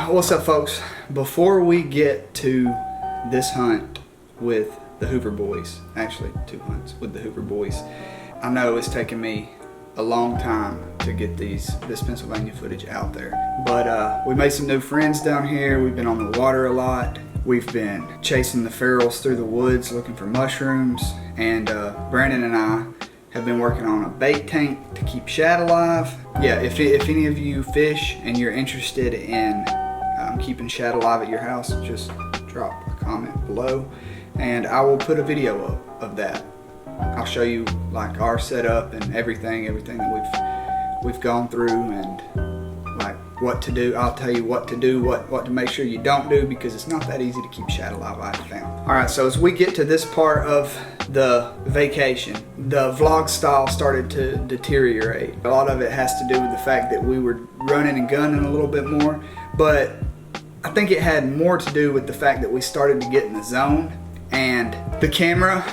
What's up, folks? Before we get to this hunt with the Hoover Boys, actually 2 hunts with the Hoover Boys, I know it's taken me a long time to get this Pennsylvania footage out there, but we made some new friends down here. We've been on the water a lot. We've been chasing the ferals through the woods looking for mushrooms, and Brandon and I have been working on a bait tank to keep shad alive. Yeah, if any of you fish and you're interested in keeping shad alive at your house, just drop a comment below and I will put a video up of that. I'll show you like our setup and everything that we've gone through, and like what to do. I'll tell you what to do, what to make sure you don't do, because it's not that easy to keep shad alive, I found. Alright, so as we get to this part of the vacation, the vlog style started to deteriorate. A lot of it has to do with the fact that we were running and gunning a little bit more, but I think it had more to do with the fact that we started to get in the zone, and the camera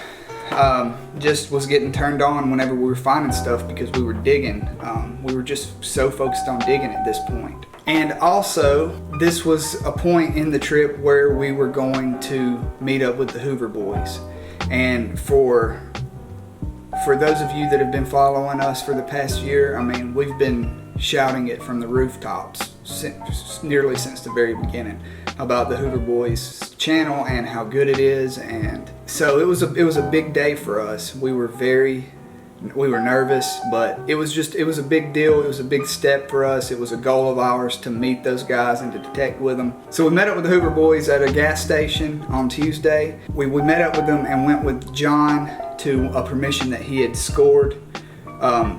just was getting turned on whenever we were finding stuff because we were digging. We were just so focused on digging at this point. And also, this was a point in the trip where we were going to meet up with the Hoover Boys. And for those of you that have been following us for the past year, I mean, we've been shouting it from the rooftops nearly since the very beginning about the Hoover Boys channel and how good it is. And so it was a big day for us. We were nervous, but it was a big deal. It was a big step for us. It was a goal of ours to meet those guys and to detect with them. So we met up with the Hoover Boys at a gas station on Tuesday. We met up with them and went with John to a permission that he had scored.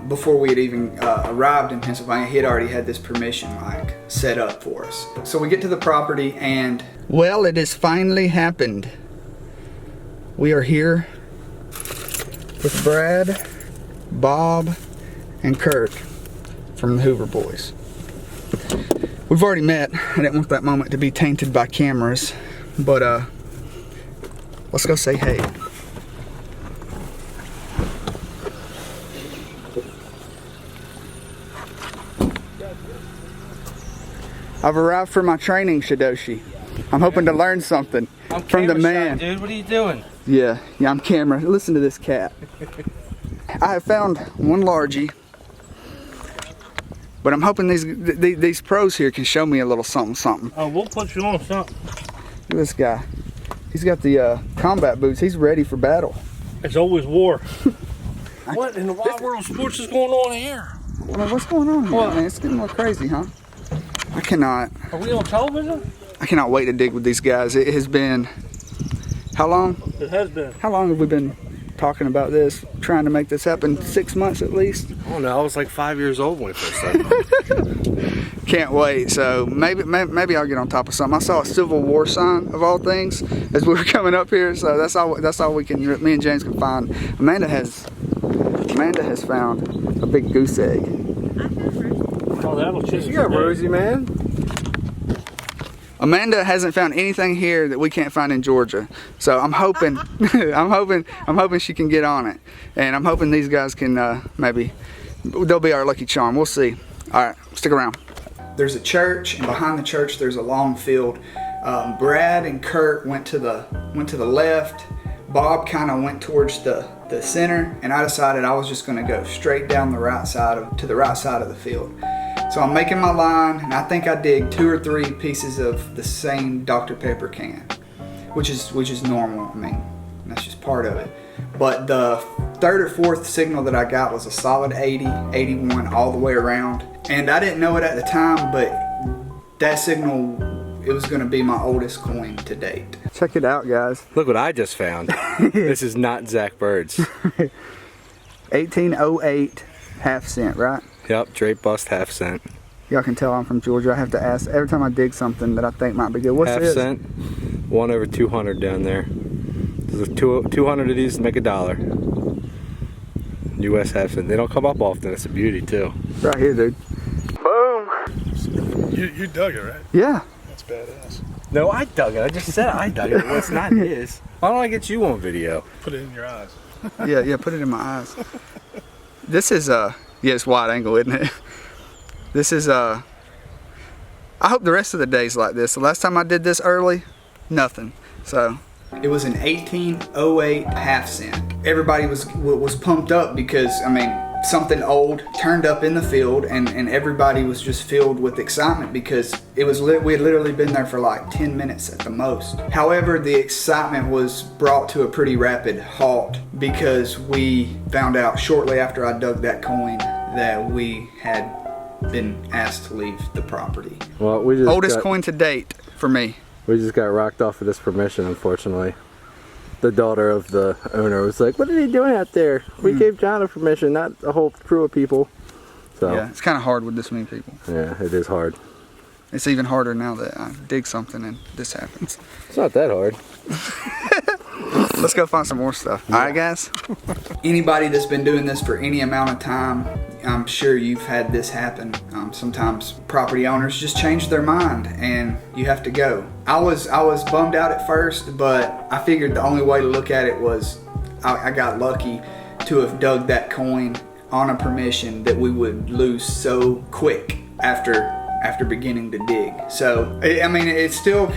Before we had even arrived in Pennsylvania, he had already had this permission like set up for us. So we get to the property and, well, it has finally happened. We are here with Brad, Bob, and Kurt from the Hoover Boys. We've already met. I didn't want that moment to be tainted by cameras, but let's go say hey. I've arrived for my training, Shidoshi. I'm hoping to learn something from the man. Shot, dude, what are you doing? Yeah, I'm camera. Listen to this cat. I have found one largie, but I'm hoping these pros here can show me a little something. Oh, we'll put you on something. Look at this guy. He's got the combat boots. He's ready for battle. It's always war. What in the wide world of sports is going on here? I mean, what's going on here, man? It's getting more crazy, huh? I cannot. Are we on television? I cannot wait to dig with these guys. It has been, how long? It has been. How long have we been talking about this, trying to make this happen? 6 months at least? Oh no, I was like 5 years old when we first started. Can't wait. So maybe I'll get on top of something. I saw a Civil War sign of all things as we were coming up here, so that's all we can. Me and James can find. Amanda has found a big goose egg. Oh, that'll change. You got Rosie, man. Amanda hasn't found anything here that we can't find in Georgia, so I'm hoping, I'm hoping she can get on it, and I'm hoping these guys can maybe they'll be our lucky charm. We'll see. All right, stick around. There's a church, and behind the church there's a long field. Brad and Kurt went to the left. Bob kind of went towards the center, and I decided I was just going to go straight down the right side to the right side of the field. So I'm making my line, and I think I dig 2 or 3 pieces of the same Dr. Pepper can, which is normal. I mean, that's just part of it. But the 3rd or 4th signal that I got was a solid 80, 81 all the way around. And I didn't know it at the time, but that signal, it was going to be my oldest coin to date. Check it out, guys. Look what I just found. This is not Zach Byrd's. 1808 half cent, right? Yep, drape bust half cent. Y'all can tell I'm from Georgia. I have to ask every time I dig something that I think might be good. What's half this? Cent, 1/200 down there. There's 200 of these to make $1. U.S. half cent. They don't come up often. It's a beauty too. Right here, dude. Boom. You dug it, right? Yeah. That's badass. No, I dug it. I just said I dug it. Well, it's not his. Why don't I get you on video? Put it in your eyes. Yeah, put it in my eyes. This is Yeah, it's wide angle, isn't it? This is, I hope the rest of the day's like this. The last time I did this early, nothing. So, it was an 1808 half cent. Everybody was pumped up because, I mean, something old turned up in the field, and everybody was just filled with excitement because we had literally been there for like 10 minutes at the most. However, the excitement was brought to a pretty rapid halt because we found out shortly after I dug that coin that we had been asked to leave the property. Well, we just oldest coin to date for me. We just got rocked off of this permission, unfortunately. The daughter of the owner was like, "What are they doing out there? We gave John a permission, not a whole crew of people." So yeah, it's kind of hard with this many people. Yeah, it is hard. It's even harder now that I dig something and this happens. It's not that hard. Let's go find some more stuff. Yeah. All right, guys. Anybody that's been doing this for any amount of time, I'm sure you've had this happen. Sometimes property owners just change their mind and you have to go. I was bummed out at first, but I figured the only way to look at it was I got lucky to have dug that coin on a permission that we would lose so quick after beginning to dig. So I mean, I still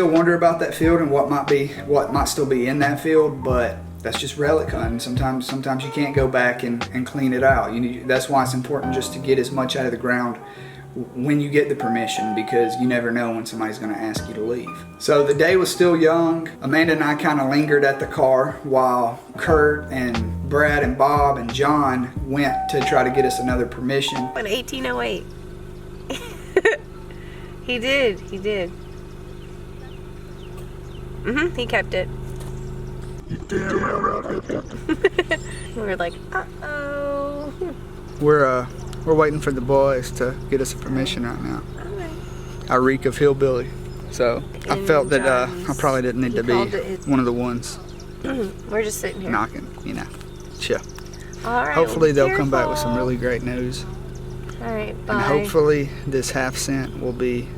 wonder about that field and what might still be in that field, but that's just relic hunting. Sometimes you can't go back and clean it out. That's why it's important just to get as much out of the ground when you get the permission, because you never know when somebody's going to ask you to leave. So the day was still young. Amanda and I kind of lingered at the car while Kurt and Brad and Bob and John went to try to get us another permission. In 1808. He did. He kept it. We were like, uh-oh. We're waiting for the boys to get us a permission right now. Alright. I reek of hillbilly. So I felt that I probably didn't need to be one of the ones We're just sitting here. knocking, Chill. Alright. Hopefully they'll come back with some really great news. Alright, bye. And hopefully this half cent will be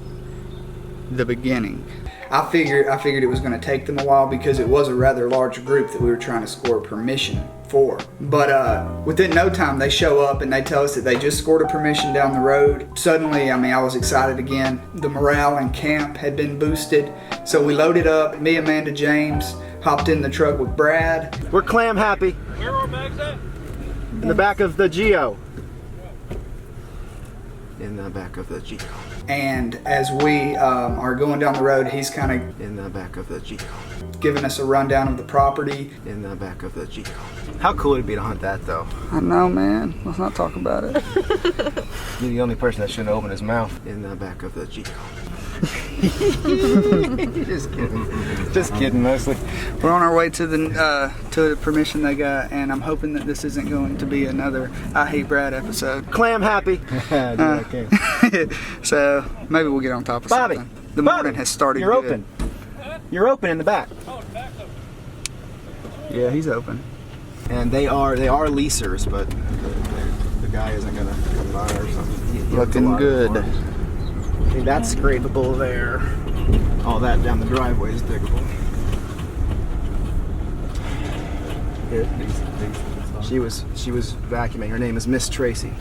the beginning. I figured it was going to take them a while because it was a rather large group that we were trying to score permission for. But within no time they show up and they tell us that they just scored a permission down the road. Suddenly, I mean, I was excited again. The morale in camp had been boosted. So we loaded up. Me, Amanda, James hopped in the truck with Brad. We're clam happy. Where are our bags at? In the back of the Geo. In the back of the Geo. And as we are going down the road, he's kind of In the back of the Geo. giving us a rundown of the property. In the back of the Geo. How cool would it be to hunt that though? I know, man. Let's not talk about it. You're the only person that shouldn't open his mouth. In the back of the Geo. Just kidding. Just kidding, mostly. We're on our way to the permission they got, and I'm hoping that this isn't going to be another I Hate Brad episode. Clam happy. So maybe we'll get on top of Bobby, something. The morning has started. You're good. open. You're open in the back. Yeah, he's open. And they are leasers, but the guy isn't gonna come by or something. He owns a Looking lot of good. farms. Okay, that's scrapable there. All that down the driveway is diggable. She was vacuuming. Her name is Miss Tracy.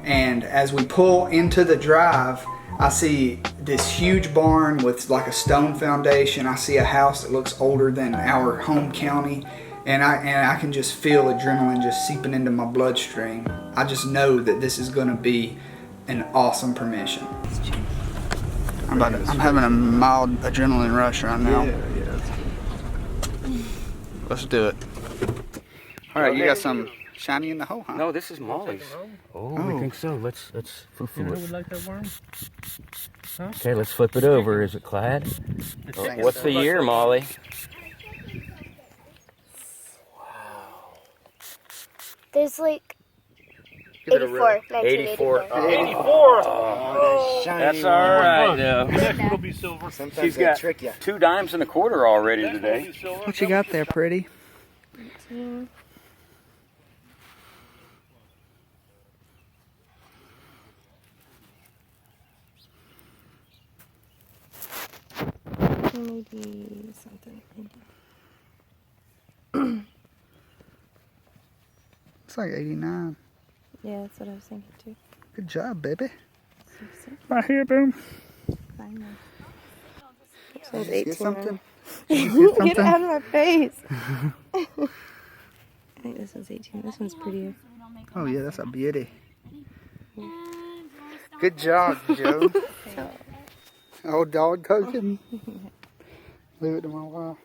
And as we pull into the drive, I see this huge barn with like a stone foundation. I see a house that looks older than our home county. And I can just feel adrenaline just seeping into my bloodstream. I just know that this is going to be an awesome permission. I'm having a mild adrenaline rush right now. Yeah. Let's do it. All right, you got some shiny in the hole, huh? No, this is Molly's. Oh, I think so. Let's flip You know, it. would like that worm? Huh? Okay, let's flip it over. Is it clad? Oh, what's the year, Molly? There's like 84, 84. 84! That's all right, though. It'll be silver. Sometimes She's they got trick you. 2 dimes and a quarter already today. What you got there, pretty? maybe something. It's like 89. Yeah, that's what I was thinking too. Good job, baby. Right here, boom. This one's Get 18. something. Get out of my face. I think this one's 18. This one's prettier. Oh yeah, that's a beauty. Good job, Joe. Old dog token. Leave it to my wife.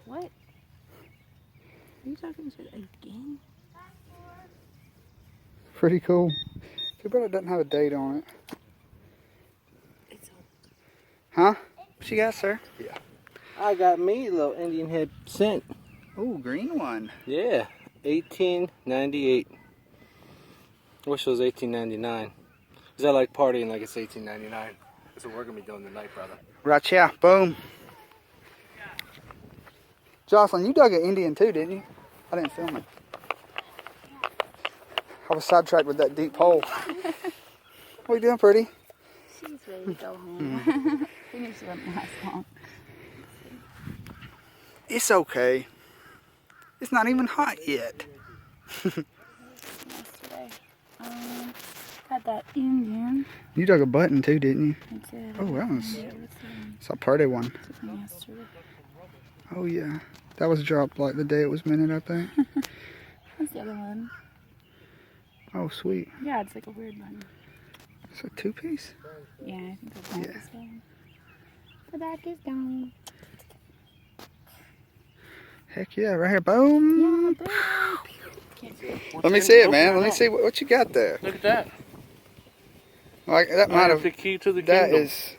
What? Are you talking shit again? Pretty cool. Too bad it doesn't have a date on it. It's old. Huh? What you got, sir? Yeah. I got me a little Indian head cent. Oh, green one. Yeah, 1898. I wish it was 1899. Cause I like partying like it's 1899. That's what we're gonna be doing tonight, brother. Right here. Boom. Jocelyn, you dug an Indian too, didn't you? I didn't film it. I was sidetracked with that deep hole. What are you doing, pretty? She's ready to go home. We knew she wouldn't last long. It's okay. It's not even hot yet. Yesterday, had that Indian. You dug a button too, didn't you? I did. Oh, that was Yeah, it's a pretty one. took me yesterday. Oh yeah, that was dropped like the day it was minted, I think. That's the other one. Oh sweet. Yeah, it's like a weird one. It's a two-piece. Yeah, I think the back is down. The back is down. Heck yeah, right here, boom. Yeah, Let me see it, man. Let me see what you got there. Look at that. Like that might have. The key to the That kingdom. is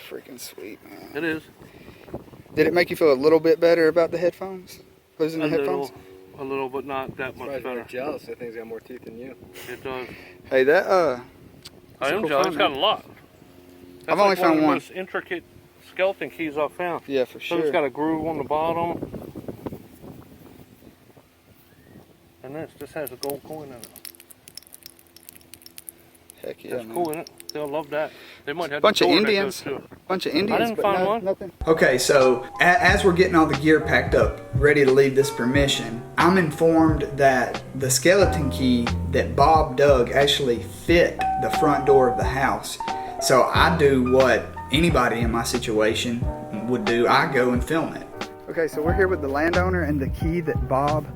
freaking sweet, man. It is. Did it make you feel a little bit better about the headphones? Losing the headphones? A little, but not that much better. Jealous. That thing's got more teeth than you. It does. Hey, that I am cool jealous. find, It's got a man. lot. I've only found one of the one. most intricate skeleton keys I've found. Yeah, for So it's sure. got a groove on the bottom. And this has a gold coin in it. Heck yeah, That's man. cool, isn't it? They'll love that. They might have Bunch the of door that Indians. goes to it. Bunch of Indians, didn't but find no, one. nothing. Okay, so as we're getting all the gear packed up, ready to leave this permission, I'm informed that the skeleton key that Bob dug actually fit the front door of the house. So I do what anybody in my situation would do. I go and film it. Okay, so we're here with the landowner, and the key that Bob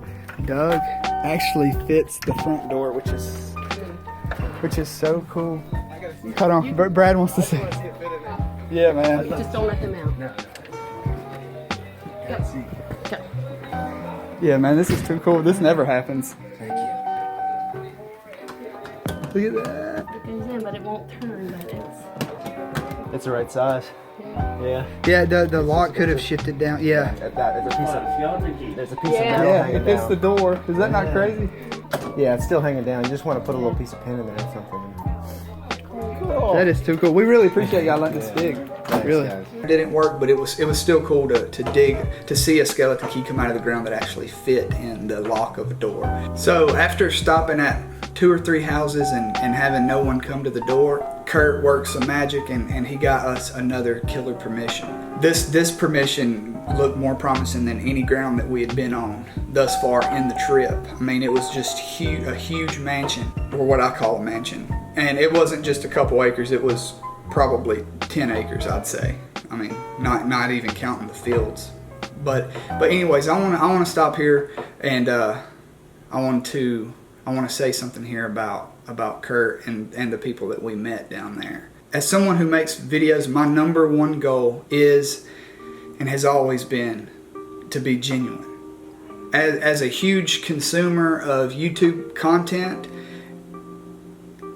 dug actually fits the front door, which is so cool. Hold on, Brad wants to see. Yeah, man. Just don't let them out. Yeah, man, this is too cool. This never happens. Thank you. Look at that. It goes in, but it won't turn, but it's... It's the right size. Yeah. Yeah, the lock could have shifted down. Yeah. There's a piece of metal Yeah, hanging it fits down. the door. Is that not crazy? Yeah, it's still hanging down. You just want to put a little piece of pin in there or something. That is too cool. We really appreciate y'all letting us dig. Thanks, Really. guys. It didn't work, but it was still cool to dig, to see a skeleton key come out of the ground that actually fit in the lock of a door. So after stopping at 2 or 3 houses and having no one come to the door, Kurt worked some magic and he got us another killer permission. This permission looked more promising than any ground that we had been on thus far in the trip. I mean, it was just a huge mansion, or what I call a mansion. And it wasn't just a couple acres, it was probably 10 acres, I'd say. I mean, not even counting the fields. But anyways, I want to stop here, and I want to say something here about Kurt and the people that we met down there. As someone who makes videos, my number one goal is and has always been to be genuine. As a huge consumer of YouTube content,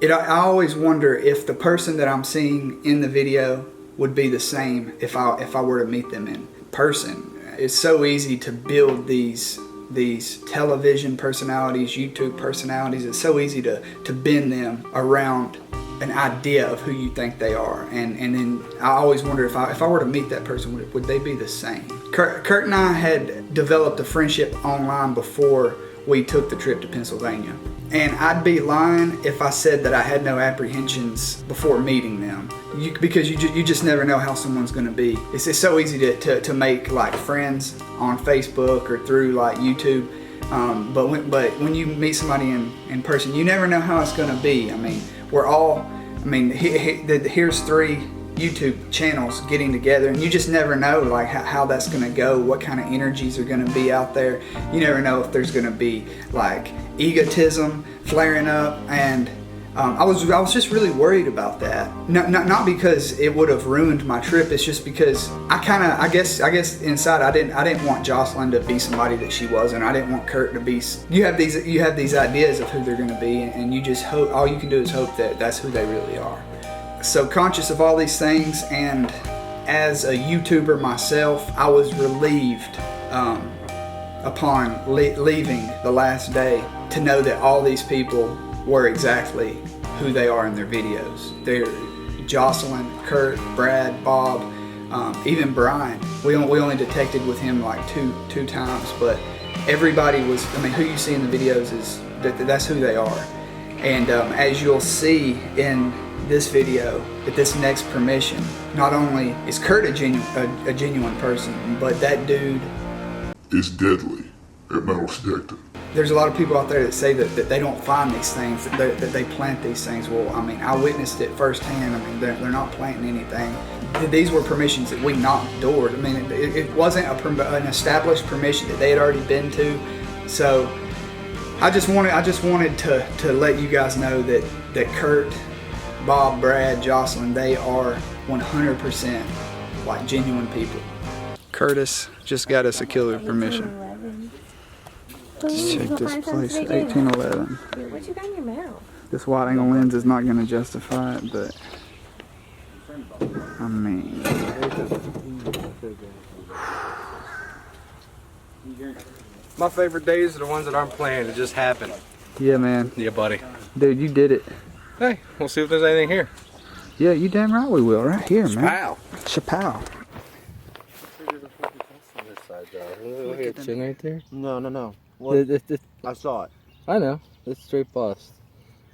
I always wonder if the person that I'm seeing in the video would be the same if I were to meet them in person. It's so easy to build these television personalities, YouTube personalities. It's so easy to bend them around an idea of who you think they are. And then I always wonder if I were to meet that person, would they be the same? Kurt and I had developed a friendship online before we took the trip to Pennsylvania. And I'd be lying if I said that I had no apprehensions before meeting them. Because you just never know how someone's going to be. It's so easy to make like friends on Facebook or through like YouTube. But when you meet somebody in person, you never know how it's going to be. I mean, we're all, I mean, here's 3 YouTube channels getting together, and you just never know like how that's going to go, what kind of energies are going to be out there. You never know if there's going to be like egotism flaring up, and I was just really worried about that. Not because it would have ruined my trip. It's just because I guess inside I didn't want Jocelyn to be somebody that she wasn't. I didn't want Kurt to be. You have these ideas of who they're going to be, and you just hope. All you can do is hope that that's who they really are. So conscious of all these things, and as a YouTuber myself, I was relieved upon leaving the last day to know that all these people were exactly who they are in their videos. They're Jocelyn, Kurt, Brad, Bob, even Brian. We only detected with him like two times, but everybody was. I mean, who you see in the videos is that's who they are. And as you'll see in this video, at this next permission, not only is Kurt a genuine person, but that dude is deadly at metal detecting. There's a lot of people out there that say that they don't find these things, that they plant these things. Well, I mean, I witnessed it firsthand. I mean, they're not planting anything. These were permissions that we knocked doors. I mean, it wasn't an established permission that they had already been to. So I just wanted to let you guys know that Kurt, Bob, Brad, Jocelyn, they are 100% like genuine people. Curtis just got us a killer permission. Just check this place, 1811. What you got in your mouth? This wide angle lens is not going to justify it, but I mean, My favorite days are the ones that aren't planned. It just happened. yeah, man. Yeah, buddy. Dude, you did it. Hey, we'll see if there's anything here. Yeah, you damn right we will. Right here, man. Wow. Chappelle. Look at the chin right there. No. Well, I saw it. I know. It's straight bust.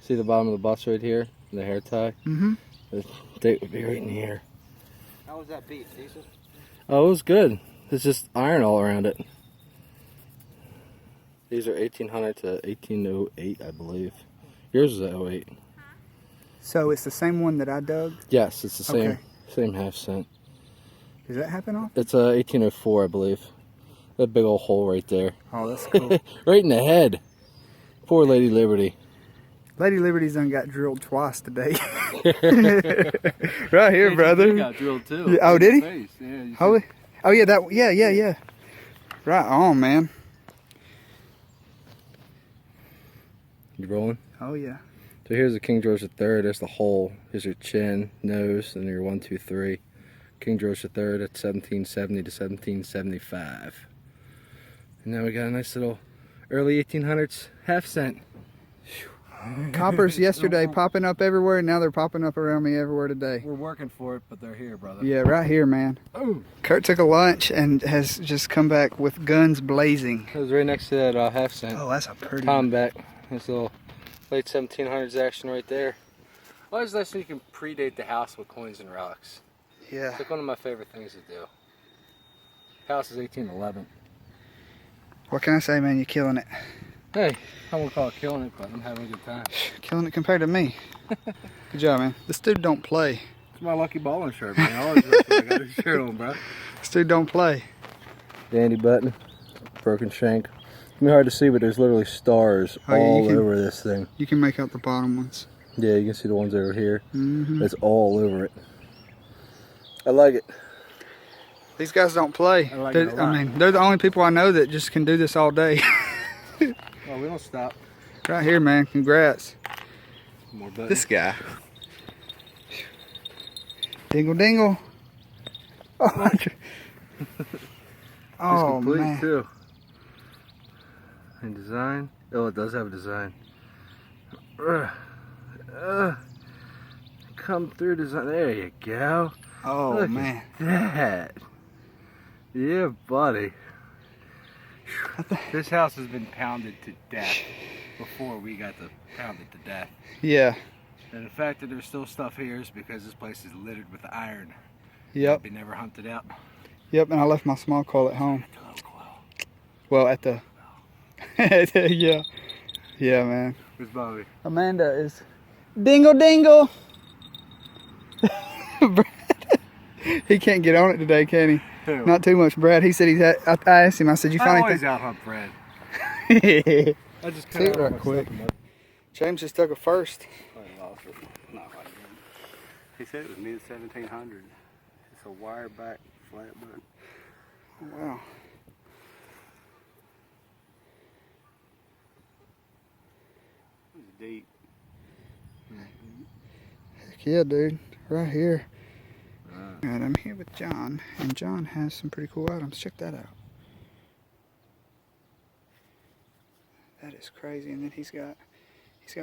See the bottom of the bust right here? The hair tie? Mm-hmm. The date would be right in here. How was that beef? Decent? Oh, it was good. It's just iron all around it. These are 1800 to 1808, I believe. Yours is at 08. So it's the same one that I dug? Yes, it's the same, Okay. same half cent. Does that happen often? It's 1804, I believe. That big old hole right there. Oh, that's cool. Right in the head. Poor Lady Liberty. Lady Liberty's done got drilled twice today. Right here, brother. He got drilled too. Yeah, oh, did he? Face. Yeah, Oh, yeah, yeah. Right on, man. You rolling? Oh, yeah. So here's the King George III. There's the hole. Here's your chin, nose, and your 1, 2, 3. King George III at 1770 to 1775. And now we got a nice little early 1800s half cent. Coppers yesterday popping up everywhere, and now they're popping up around me everywhere today. We're working for it, but they're here, brother. Yeah, right here, man. Oh. Kurt took a lunch and has just come back with guns blazing. It was right next to that half cent. Oh, that's a pretty Tom back. This little late 1700s action right there. Always nice when you can predate the house with coins and relics. Yeah. It's like one of my favorite things to do. House is 1811. What can I say, man? You're killing it. Hey, I won't call it killing it, but I'm having a good time. Killing it compared to me. Good job, man. This dude don't play. It's my lucky balling shirt, man. I always look like I got this shirt on, bro. This dude don't play. Dandy button, broken shank. It's gonna be hard to see, but there's literally stars all over this thing. You can make out the bottom ones. Yeah, you can see the ones over here. Mm-hmm. It's all over it. I like it. These guys don't play. I like it a lot. I mean, they're the only people I know that just can do this all day. Well, we don't stop. Right here, man. Congrats. More buttons. This guy. Dingle dingle. Oh, oh complete man. too. And design. Oh, it does have a design. Come through design. There you go. Oh Look man. At that. Yeah, buddy. This house has been pounded to death before we got to pound it to death. Yeah. And the fact that there's still stuff here is because this place is littered with iron. Yep. Be never hunted out. Yep. And I left my small coil at home. Well, at the Yeah. Yeah, man. Where's Bobby? Amanda is dingle dingle. Brad, he can't get on it today, can he? Who? Not too much, Brad. He said he's had, I asked him, I said, you I find always anything? out hunt Brad. I just See it right quick. James just took a first. He said it was mid 1700. It's a wire back flat butt. Oh, wow. It's deep. Heck yeah, dude. Right here. Alright, I'm here with John, and John has some pretty cool items. Check that out. That is crazy. And then he's got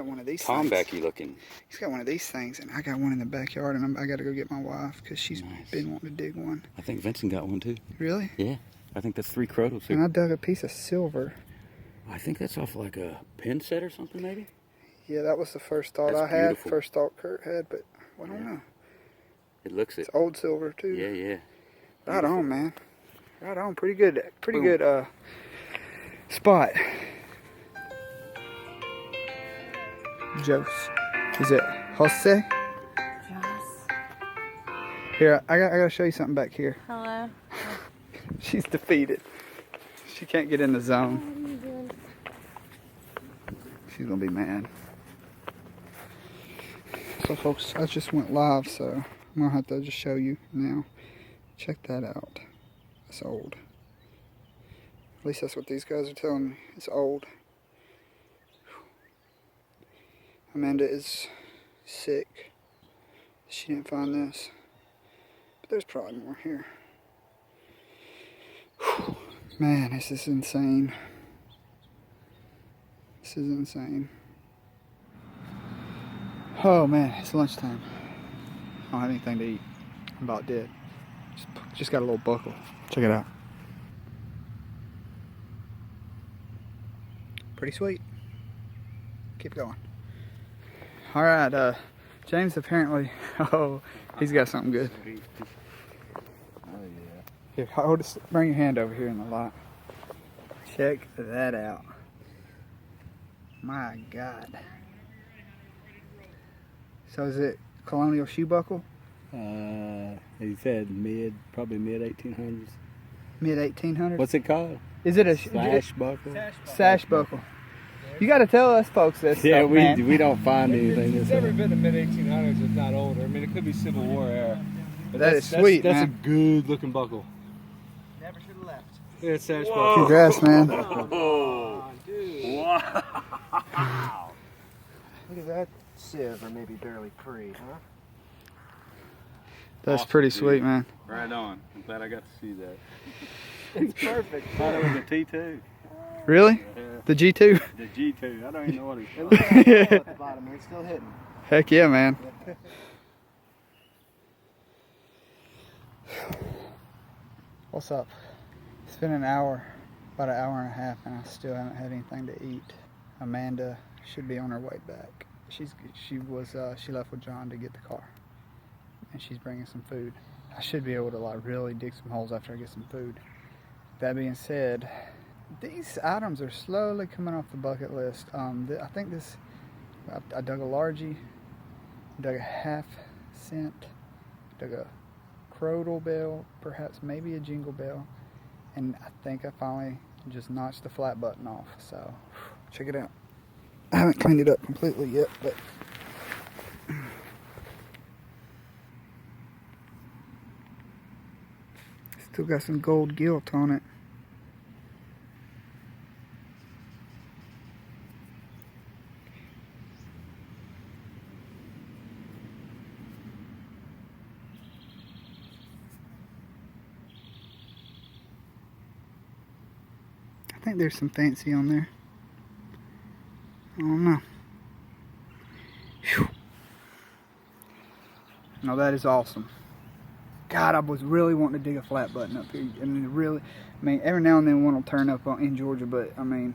one of these things. Tombacky looking. He's got one of these things, and I got one in the backyard, and I got to go get my wife because she's been wanting to dig one. I think Vincent got one too. Really? Yeah. I think that's 3 crotals here. And I dug a piece of silver. I think that's off like a pin set or something maybe. Yeah, that was the first thought I had. First thought Kurt had, but I don't know. It looks It's old silver too. Yeah, yeah. Right on, man. Right on. Pretty good spot. Jose. Is it Jose? Here, I gotta show you something back here. Hello. She's defeated. She can't get in the zone. She's gonna be mad. So folks, I just went live, so I'm gonna have to just show you now. Check that out. It's old. At least that's what these guys are telling me. It's old. Amanda is sick. She didn't find this. But there's probably more here. Whew. Man, this is insane. This is insane. Oh man, it's lunchtime. I don't have anything to eat. I'm about dead. Just got a little buckle. Check it out. Pretty sweet. Keep going. All right, James apparently, he's got something good. Here, hold it, bring your hand over here in the light. Check that out. My God. So is it colonial shoe buckle? He said probably mid 1800s. Mid 1800s? What's it called? Is it a sash buckle? Sash buckle. You got to tell us folks this stuff, man. we don't find anything. It's never been the mid 1800s, if not older. I mean, it could be Civil War era. But That is sweet, that's man. a good looking buckle. Never should have left. Yeah, it's sash buckle. Congrats, man. Oh, dude. Wow. Look at that sieve, or maybe barely free, huh? That's pretty sweet, man. Right on. I'm glad I got to see that. It's perfect. I thought it was a T2. Really? Yeah. The G2? The G2. I don't even know what it's It looks like a hole at the bottom here. It's still hitting. Heck yeah, man. What's up? It's been an hour, about an hour and a half, and I still haven't had anything to eat. Amanda should be on her way back. She left with John to get the car, and she's bringing some food. I should be able to like really dig some holes after I get some food. That being said, these items are slowly coming off the bucket list. I think this, I dug a largie, dug a half cent, dug a crowdle bell, perhaps maybe a jingle bell, and I think I finally just notched the flat button off. So check it out. I haven't cleaned it up completely yet, but still got some gold gilt on it. I think there's some fancy on there. I don't know. Whew. Now that is awesome. God, I was really wanting to dig a flat button up here. I mean, every now and then one will turn up in Georgia, but I mean,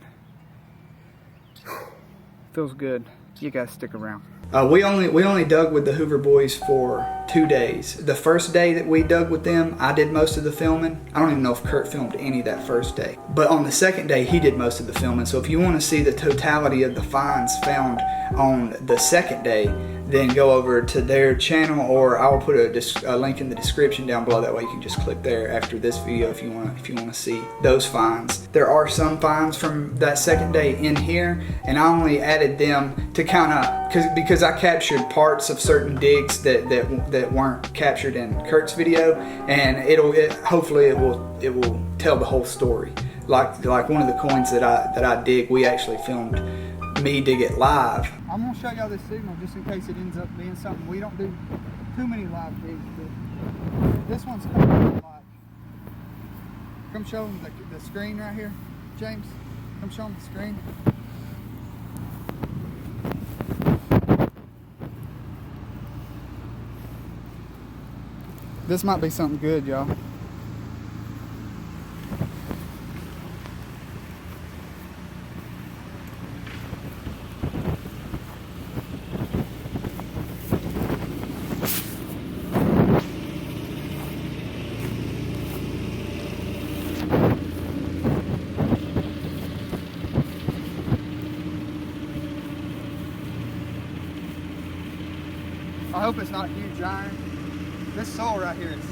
feels good. You guys stick around. We only dug with the Hoover Boys for 2 days. The first day that we dug with them, I did most of the filming. I don't even know if Kurt filmed any that first day. But on the second day, he did most of the filming. So if you want to see the totality of the finds found on the second day, then go over to their channel, or I will put a link in the description down below. That way you can just click there after this video if you want to see those finds. There are some finds from that second day in here, and I only added them to kind of because I captured parts of certain digs that weren't captured in Kurt's video, and hopefully it will tell the whole story. Like one of the coins that I dig, we actually filmed me dig it live. I'm gonna show y'all this signal just in case it ends up being something. We don't do too many live digs, but this one's coming live. Come show them the screen right here, James. Come show them the screen. This might be something good, y'all. I hope it's not huge iron. This soil right here is...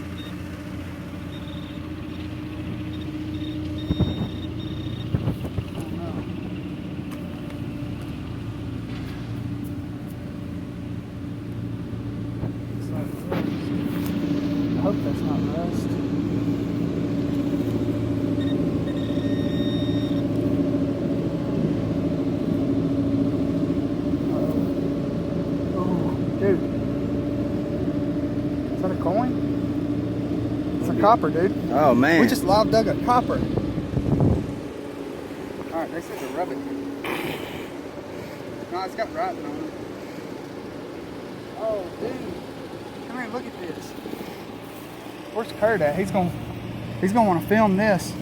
I hope that's not rust. Oh, dude. Is that a coin? It's a copper, dude. Oh man. We just live dug a copper. Alright, this is a rub it. No, it's got writing on it. Oh, dude. Come here, look at this. Where's Kurt at? He's gonna want to film this.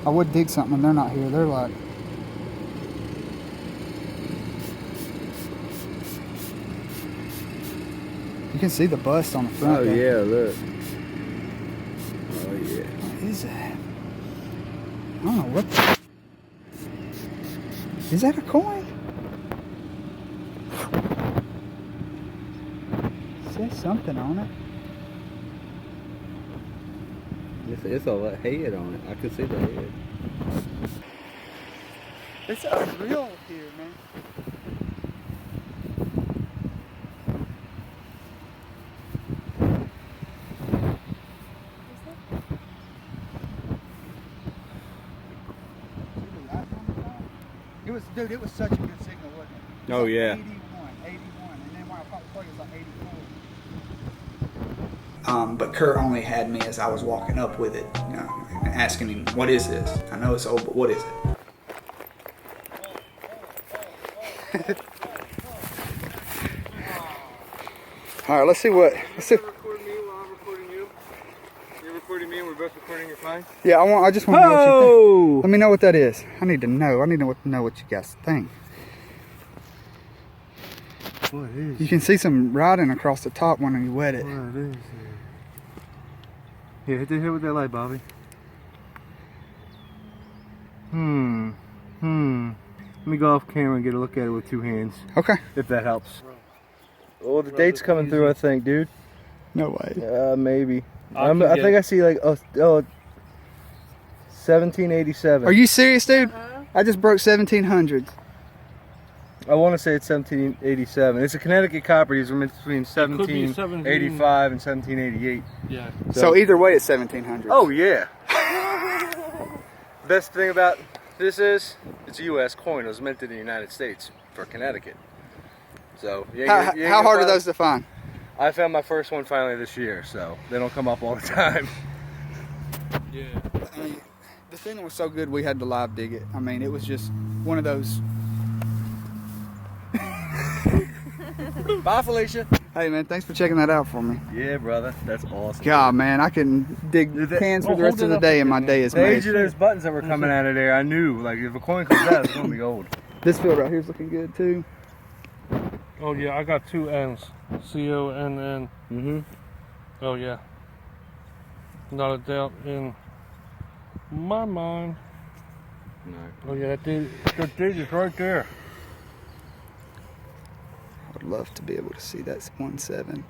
I would dig something and they're not here. They're like... You can see the bust on the front. Oh there. yeah, look. Oh yeah. What is that? I don't know what the... Is that a coin? It says something on it. It's a head on it. I can see the head. It's unreal here, man. Dude, it was such a good signal, wasn't it? Oh yeah. 81, and then when I popped the plug, it was like 84. But Kurt only had me as I was walking up with it, you know, asking him, what is this? I know it's old, but what is it? All right, let's see. You're recording me while I'm recording you. You're recording me and we're both recording your phone? Yeah, I just want to know what you think. Let me know what that is. I need to know. I need to know what you guys think. What is You can see some writing across the top when you wet it. What is it? Here, hit the head with that light, Bobby. Let me go off camera and get a look at it with two hands. Okay. If that helps. Well, the date's coming through, I think, dude. No way. Maybe. I think I see like 1787. Are you serious, dude? I just broke 1700s. I want to say it's 1787. It's a Connecticut copper. These were between 1785 and 1788. Yeah. So either way, it's 1700. Oh yeah. Best thing about this is it's a U.S. coin. It was minted in the United States for Connecticut. So how hard are those to find? I found my first one finally this year, so they don't come up all the time. Yeah. I mean, the thing was so good we had to live dig it. I mean, it was just one of those. Bye, Felicia. Hey man, thanks for checking that out for me. Yeah, brother, that's awesome. God, man, I can dig cans for the rest of the day, and my day is The made. age of those buttons that were coming out of there, I knew, like, if a coin comes out, it's gonna be gold. This field right here is looking good too. Oh yeah, I got 2 N's. C-O-N-N. Mm-hmm. Oh yeah. Not a doubt in my mind. No. Oh yeah, that dig is right there. I would love to be able to see that 1-7.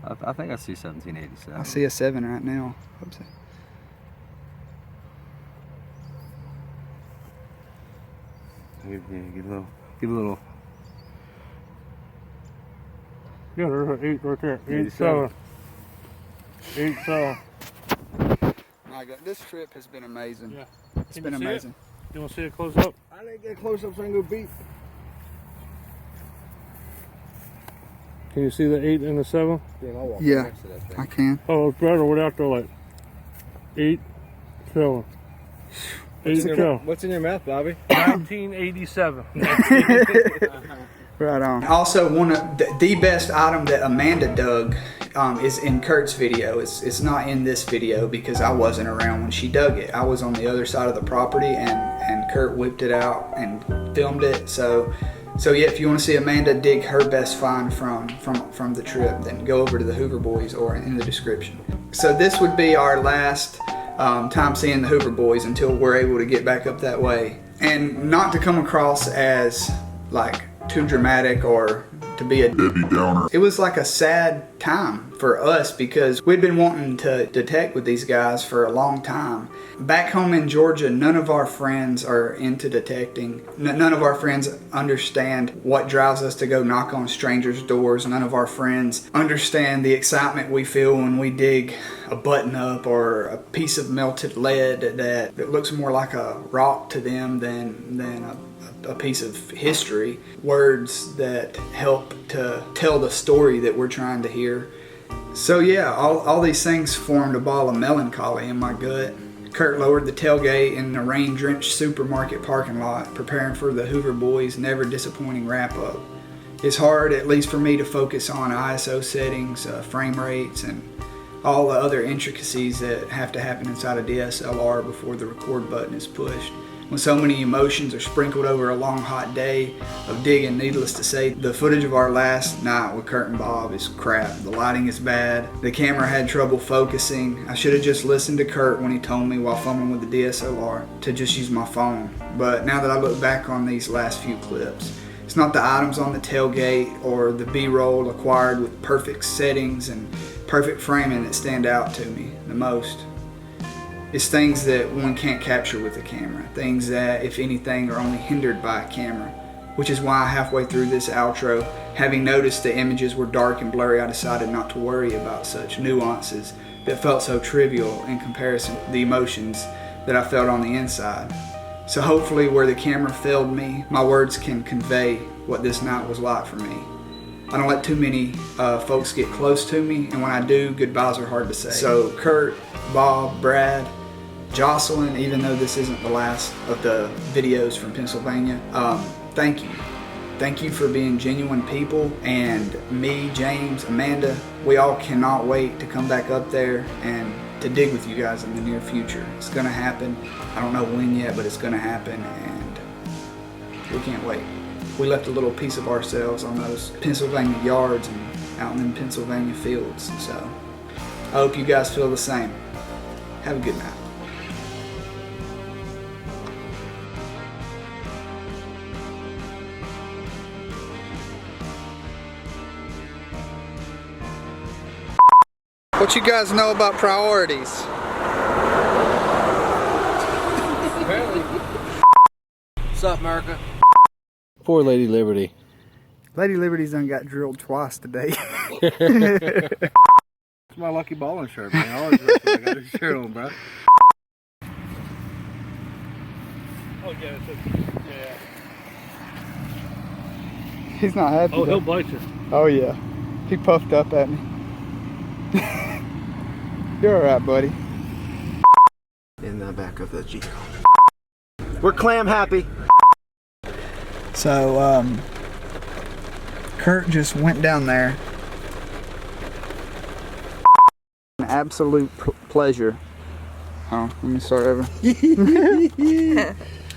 I think I see 1787. I see a 7 right now. Oops. Give a little. Yeah, there's an 8 right there. 8-7. 8-7. My God, this trip has been amazing. Yeah. It's been amazing. You want to see it close up? I didn't get close up so I can go beat. Can you see the 8 and the 7? Yeah, I can. Oh, it's better without the like 8, 7. 8-7. What's in your mouth, Bobby? 1987. Right on. Also, one of the best item that Amanda dug is in Kurt's video. It's not in this video because I wasn't around when she dug it. I was on the other side of the property, and Kurt whipped it out and filmed it. So yeah, if you want to see Amanda dig her best find from the trip, then go over to the Hoover Boys or in the description. So this would be our last time seeing the Hoover Boys until we're able to get back up that way. And not to come across as like too dramatic or to be a Debbie Downer. It was like a sad time for us because we'd been wanting to detect with these guys for a long time. Back home in Georgia, none of our friends are into detecting. None of our friends understand what drives us to go knock on strangers' doors. None of our friends understand the excitement we feel when we dig a button up or a piece of melted lead that looks more like a rock to them than a piece of history. Words that help to tell the story that we're trying to hear. So yeah, all these things formed a ball of melancholy in my gut. Kurt lowered the tailgate in the rain-drenched supermarket parking lot, preparing for the Hoover Boys' never-disappointing wrap-up. It's hard, at least for me, to focus on ISO settings, frame rates, and all the other intricacies that have to happen inside a DSLR before the record button is pushed. When so many emotions are sprinkled over a long hot day of digging, needless to say, the footage of our last night with Kurt and Bob is crap. The lighting is bad. The camera had trouble focusing. I should have just listened to Kurt when he told me while filming with the DSLR to just use my phone. But now that I look back on these last few clips, it's not the items on the tailgate or the B-roll acquired with perfect settings and perfect framing that stand out to me the most. It's things that one can't capture with a camera. Things that, if anything, are only hindered by a camera. Which is why halfway through this outro, having noticed the images were dark and blurry, I decided not to worry about such nuances that felt so trivial in comparison to the emotions that I felt on the inside. So hopefully where the camera failed me, my words can convey what this night was like for me. I don't let too many folks get close to me, and when I do, goodbyes are hard to say. So Kurt, Bob, Brad, Jocelyn, even though this isn't the last of the videos from Pennsylvania, thank you. Thank you for being genuine people, and me, James, Amanda, we all cannot wait to come back up there and to dig with you guys in the near future. It's gonna happen. I don't know when yet, but it's gonna happen, and we can't wait. We left a little piece of ourselves on those Pennsylvania yards and out in them Pennsylvania fields, so I hope you guys feel the same. Have a good night. What you guys know about priorities? What's up, America? Poor Lady Liberty. Lady Liberty's done got drilled twice today. It's my lucky balling shirt, man. I always I got this shirt on, bro. Oh yeah, yeah. He's not happy. Oh, though. he'll bite you. Oh yeah. He puffed up at me. You're alright, buddy. In the back of the Jeep. We're clam happy. So, Kurt just went down there. An absolute pleasure. Oh, let me start over.